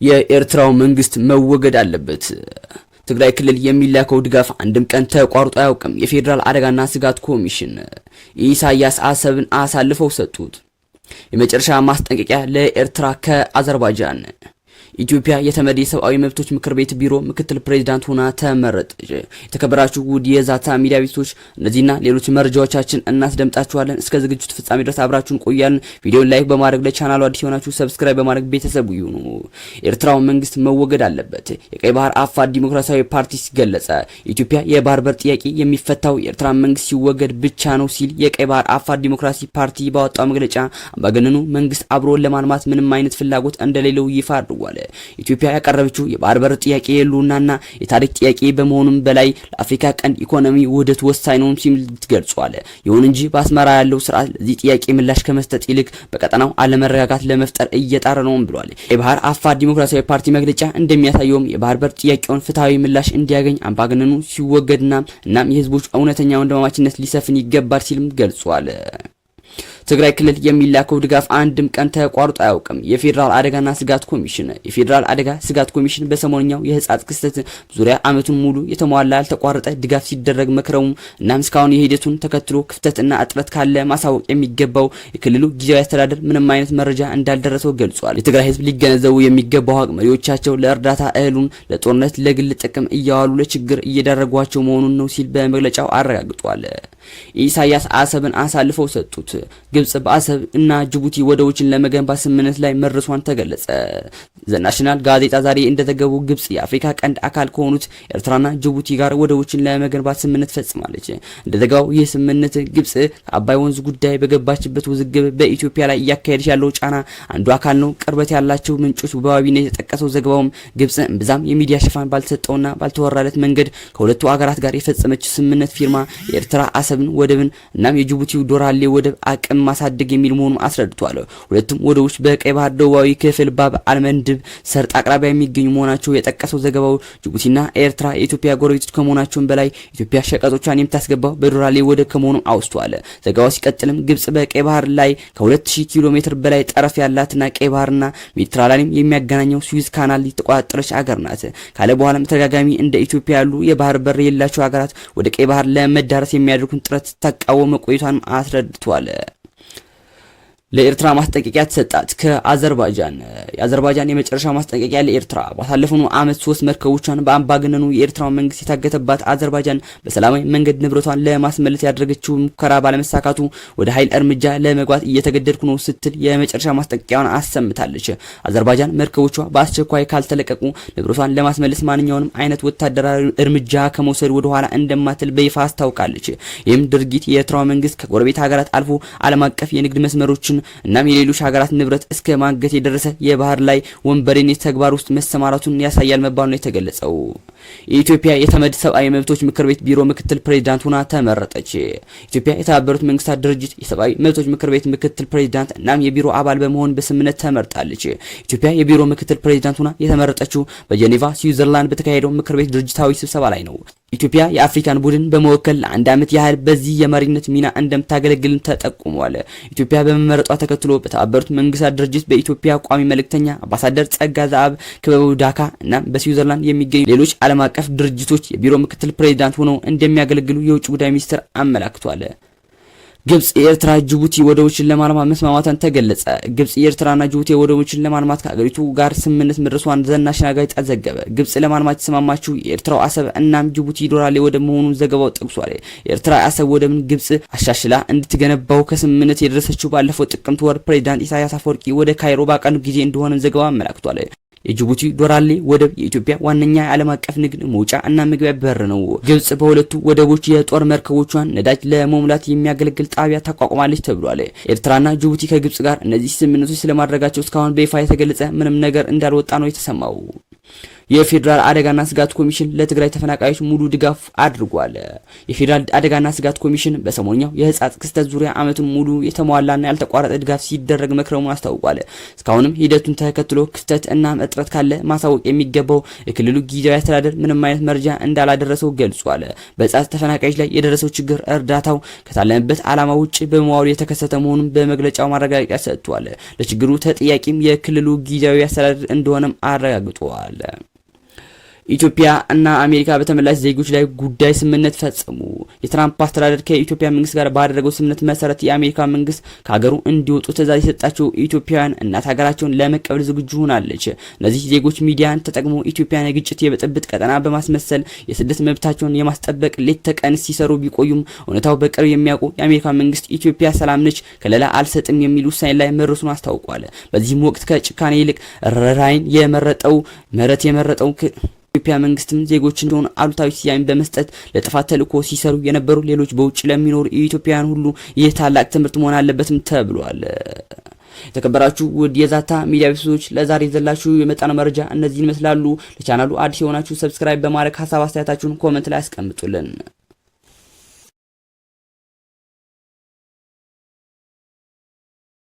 የኤርትራው መንግስት መወገድ አለበት። ትግራይ ክልል የሚላከው ድጋፍ አንድም ቀን ተቋርጦ አያውቅም። የፌዴራል አደጋና ስጋት ኮሚሽን ኢሳያስ አሰብን አሳልፈው ሰጡት። የመጨረሻ ማስጠንቀቂያ ለኤርትራ ከአዘርባይጃን። ኢትዮጵያ የተመድ የሰብአዊ መብቶች ምክር ቤት ቢሮ ምክትል ፕሬዝዳንት ሆና ተመረጠች። የተከበራችሁ ውድ የዛታ ሚዲያ ቤተሰቦች እነዚህና ሌሎች መረጃዎቻችን እናስደምጣችኋለን። እስከ ዝግጅቱ ፍጻሜ ድረስ አብራችሁን ቆያለን። ቪዲዮን ላይክ በማድረግ ለቻናሉ አዲስ የሆናችሁ ሰብስክራይብ በማድረግ ቤተሰቡ ይሁኑ። ኤርትራው መንግስት መወገድ አለበት። የቀይ ባህር አፋር ዲሞክራሲያዊ ፓርቲ ሲገለጸ ኢትዮጵያ የባህር በር ጥያቄ የሚፈታው የኤርትራ መንግስት ሲወገድ ብቻ ነው ሲል የቀይ ባህር አፋር ዲሞክራሲ ፓርቲ ባወጣው መግለጫ አምባገነኑ መንግስት አብሮ ለማልማት ምንም አይነት ፍላጎት እንደሌለው ይፋ አድርጓል። ኢትዮጵያ ያቀረበችው የባህር በር ጥያቄ የሉናና የታሪክ ጥያቄ በመሆኑም በላይ ለአፍሪካ ቀንድ ኢኮኖሚ ውህደት ወሳኝ ነው ሲል ገልጿል። ይሁን እንጂ በአስመራ ያለው ስርዓት ለዚህ ጥያቄ ምላሽ ከመስጠት ይልቅ በቀጠናው አለመረጋጋት ለመፍጠር እየጣረ ነው ብሏል። የባህር አፋር ዲሞክራሲያዊ ፓርቲ መግለጫ እንደሚያሳየውም የባህር በር ጥያቄውን ፍትሃዊ ምላሽ እንዲያገኝ አምባገነኑ ሲወገድና እናም የህዝቦች እውነተኛ ወንድማማችነት ሊሰፍን ይገባል ሲልም ገልጿል። ትግራይ ክልል የሚላከው ድጋፍ አንድም ቀን ተቋርጦ አያውቅም። የፌዴራል አደጋና ስጋት ኮሚሽን የፌዴራል አደጋ ስጋት ኮሚሽን በሰሞንኛው የህጻጽ ክስተት ዙሪያ አመቱን ሙሉ የተሟላ ያልተቋረጠ ድጋፍ ሲደረግ መክረሙ እናም እስካሁን የሂደቱን ተከትሎ ክፍተትና እጥረት ካለ ማሳወቅ የሚገባው የክልሉ ጊዜያዊ አስተዳደር ምንም አይነት መረጃ እንዳልደረሰው ገልጿል። የትግራይ ህዝብ ሊገነዘቡ የሚገባው ሀቅ መሪዎቻቸው ለእርዳታ እህሉን ለጦርነት ለግል ጥቅም እያዋሉ ለችግር እየዳረጓቸው መሆኑን ነው ሲል በመግለጫው አረጋግጧል። ኢሳያስ አሰብን አሳልፈው ሰጡት። ግብጽ በአሰብ እና ጅቡቲ ወደቦችን ለመገንባት ስምምነት ላይ መድረሷን ተገለጸ። ዘናሽናል ጋዜጣ ዛሬ እንደዘገበው ግብጽ የአፍሪካ ቀንድ አካል ከሆኑት ኤርትራና ጅቡቲ ጋር ወደቦችን ለመገንባት ስምምነት ፈጽማለች። እንደዘገባው ይህ ስምምነት ግብጽ ከአባይ ወንዝ ጉዳይ በገባችበት ውዝግብ በኢትዮጵያ ላይ እያካሄደች ያለው ጫና አንዱ አካል ነው። ቅርበት ያላቸው ምንጮች በዋቢነት የተጠቀሰው ዘገባውም ግብጽ እምብዛም የሚዲያ ሽፋን ባልተሰጠውና ባልተወራለት መንገድ ከሁለቱ አገራት ጋር የፈጸመችው ስምምነት ፊርማ የኤርትራ አሰብን ወደብን እናም የጅቡቲው ዶራሌ ወደብ አቅም ማሳደግ የሚል መሆኑን አስረድቷል። ሁለቱም ወደቦች በቀይ ባህር ደቡባዊ ክፍል ባብ አልመንድብ ሰርጥ አቅራቢያ የሚገኙ መሆናቸው የጠቀሰው ዘገባው ጅቡቲና ኤርትራ የኢትዮጵያ ጎረቤቶች ከመሆናቸውም በላይ ኢትዮጵያ ሸቀጦቿን የምታስገባው በዶራሌ ወደብ ከመሆኑ አውስቷል። ዘገባው ሲቀጥልም ግብጽ በቀይ ባህር ላይ ከ2000 ኪሎ ሜትር በላይ ጠረፍ ያላትና ቀይ ባህርና ሜዲትራኒያን የሚያገናኘው ስዊዝ ካናል የተቆጣጠረች አገር ናት ካለ በኋላም ተደጋጋሚ እንደ ኢትዮጵያ ያሉ የባህር በር የሌላቸው ሀገራት ወደ ቀይ ባህር ለመዳረስ የሚያደርጉት ጥረት ተቃውሞ መቆየቷን አስረድቷል። ለኤርትራ ማስጠንቀቂያ ተሰጣት ከአዘርባይጃን። የአዘርባይጃን የመጨረሻ ማስጠንቀቂያ ለኤርትራ ባሳለፈው አመት 3 መርከቦቿን በአምባገነኑ የኤርትራ መንግስት የታገተባት አዘርባይጃን በሰላማዊ መንገድ ንብረቷን ለማስመለስ ያደረገችው ሙከራ ባለመሳካቱ ወደ ኃይል እርምጃ ለመግባት እየተገደድኩ ነው ስትል የመጨረሻ ማስጠንቀቂያዋን አሰምታለች። አዘርባይጃን መርከቦቿ በአስቸኳይ ካልተለቀቁ ንብረቷን ለማስመለስ ማንኛውንም አይነት ወታደራዊ እርምጃ ከመውሰድ ወደ ኋላ እንደማትል በይፋ አስታውቃለች። ይህም ድርጊት የኤርትራ መንግስት ከጎረቤት ሀገራት አልፎ ዓለም አቀፍ የንግድ መስመሮችን እናም የሌሎች ሀገራት ንብረት እስከ ማገት የደረሰ የባህር ላይ ወንበዴነት ተግባር ውስጥ መሰማራቱን ያሳያል መባሉ ነው የተገለጸው። የኢትዮጵያ የተመድ ሰብአዊ መብቶች ምክር ቤት ቢሮ ምክትል ፕሬዝዳንት ሆና ተመረጠች። ኢትዮጵያ የተባበሩት መንግስታት ድርጅት የሰብአዊ መብቶች ምክር ቤት ምክትል ፕሬዝዳንት እናም የቢሮ አባል በመሆን በስምምነት ተመርጣለች። ኢትዮጵያ የቢሮ ምክትል ፕሬዝዳንት ሆና የተመረጠችው በጄኔቫ ስዊዘርላንድ በተካሄደው ምክር ቤት ድርጅታዊ ስብሰባ ላይ ነው። ኢትዮጵያ የአፍሪካን ቡድን በመወከል ለአንድ አመት ያህል በዚህ የመሪነት ሚና እንደምታገለግልም ተጠቁሟል። ኢትዮጵያ በመመረጧ ተከትሎ በተባበሩት መንግስታት ድርጅት በኢትዮጵያ ቋሚ መልእክተኛ አምባሳደር ጸጋ ዘአብ ክበበው ዳካ እና በስዊዘርላንድ የሚገኙ ሌሎች ዓለም አቀፍ ድርጅቶች የቢሮ ምክትል ፕሬዝዳንት ሆነው እንደሚያገለግሉ የውጭ ጉዳይ ሚኒስቴር አመላክቷል። ግብጽ የኤርትራ ጅቡቲ ወደቦችን ለማልማት መስማማቷን ተገለጸ። ግብጽ የኤርትራና ጅቡቲ ወደቦችን ለማልማት ከአገሪቱ ጋር ስምምነት መድረሷን ዘናሽናል ጋዜጣ ዘገበ። ግብጽ ለማልማት የተስማማችው የኤርትራው አሰብ እናም ጅቡቲ ዶራሌ ወደብ መሆኑን ዘገባው ጠቅሷል። የኤርትራ አሰብ ወደብን ግብጽ አሻሽላ እንድትገነባው ከስምምነት የደረሰችው ባለፈው ጥቅምት ወር ፕሬዝዳንት ኢሳያስ አፈወርቂ ወደ ካይሮ ባቀኑ ጊዜ እንደሆነ ዘገባው አመላክቷል። የጅቡቲ ዶራሌ ወደብ የኢትዮጵያ ዋነኛ የዓለም አቀፍ ንግድ መውጫ እና መግቢያ በር ነው። ግብጽ በሁለቱ ወደቦች የጦር መርከቦቿን ነዳጅ ለመሙላት የሚያገለግል ጣቢያ ታቋቁማለች ተብሏል። ኤርትራና ጅቡቲ ከግብጽ ጋር እነዚህ ስምምነቶች ስለማድረጋቸው እስካሁን በይፋ የተገለጸ ምንም ነገር እንዳልወጣ ነው የተሰማው። የፌዴራል አደጋና ስጋት ኮሚሽን ለትግራይ ተፈናቃዮች ሙሉ ድጋፍ አድርጓል። የፌዴራል አደጋና ስጋት ኮሚሽን በሰሞንኛው የህጻጽ ክስተት ዙሪያ አመቱን ሙሉ የተሟላና ያልተቋረጠ ድጋፍ ሲደረግ መክረሙን አስታውቋል። እስካሁንም ሂደቱን ተከትሎ ክስተት እና እጥረት ካለ ማሳወቅ የሚገባው የክልሉ ጊዜያዊ አስተዳደር ምንም አይነት መረጃ እንዳላደረሰው ገልጿል። በህጻጽ ተፈናቃዮች ላይ የደረሰው ችግር እርዳታው ከታለመበት ዓላማ ውጪ በመዋሉ የተከሰተ መሆኑን በመግለጫው ማረጋገጫ ሰጥቷል። ለችግሩ ተጠያቂም የክልሉ ጊዜያዊ አስተዳደር እንደሆነም አረጋግጧል። ኢትዮጵያ እና አሜሪካ በተመላሽ ዜጎች ላይ ጉዳይ ስምምነት ፈጸሙ። የትራምፕ አስተዳደር ከኢትዮጵያ መንግስት ጋር ባደረገው ስምምነት መሰረት የአሜሪካ መንግስት ከሀገሩ እንዲወጡ ትዕዛዝ የሰጣቸው ኢትዮጵያውያን እናት ሀገራቸውን ለመቀበል ዝግጁ ሆናለች። እነዚህ ዜጎች ሚዲያን ተጠቅሞ ኢትዮጵያን የግጭት የብጥብጥ ቀጠና በማስመሰል የስደት መብታቸውን የማስጠበቅ ሌት ተቀን ሲሰሩ ቢቆዩም እውነታው በቅርብ የሚያውቁ የአሜሪካ መንግስት ኢትዮጵያ ሰላም ነች፣ ከለላ አልሰጥም የሚል ውሳኔ ላይ መድረሱን አስታውቋል። በዚህም ወቅት ከጭካኔ ይልቅ ራዕይን የመረጠው ኢትዮጵያ መንግስትም ዜጎች እንደሆኑ አሉታዊ ስያሜ በመስጠት ለጥፋት ተልእኮ ሲሰሩ የነበሩ ሌሎች በውጭ ለሚኖሩ ኢትዮጵያውያን ሁሉ ይህ ታላቅ ትምህርት መሆን አለበትም ተብሏል። የተከበራችሁ ውድ የዛታ ሚዲያ ቤተሰቦች ለዛሬ ይዘላችሁ የመጣነው መረጃ እነዚህን ይመስላሉ። ለቻናሉ አዲስ የሆናችሁ ሰብስክራይብ በማድረግ ሀሳብ አስተያየታችሁን ኮሜንት ላይ አስቀምጡልን።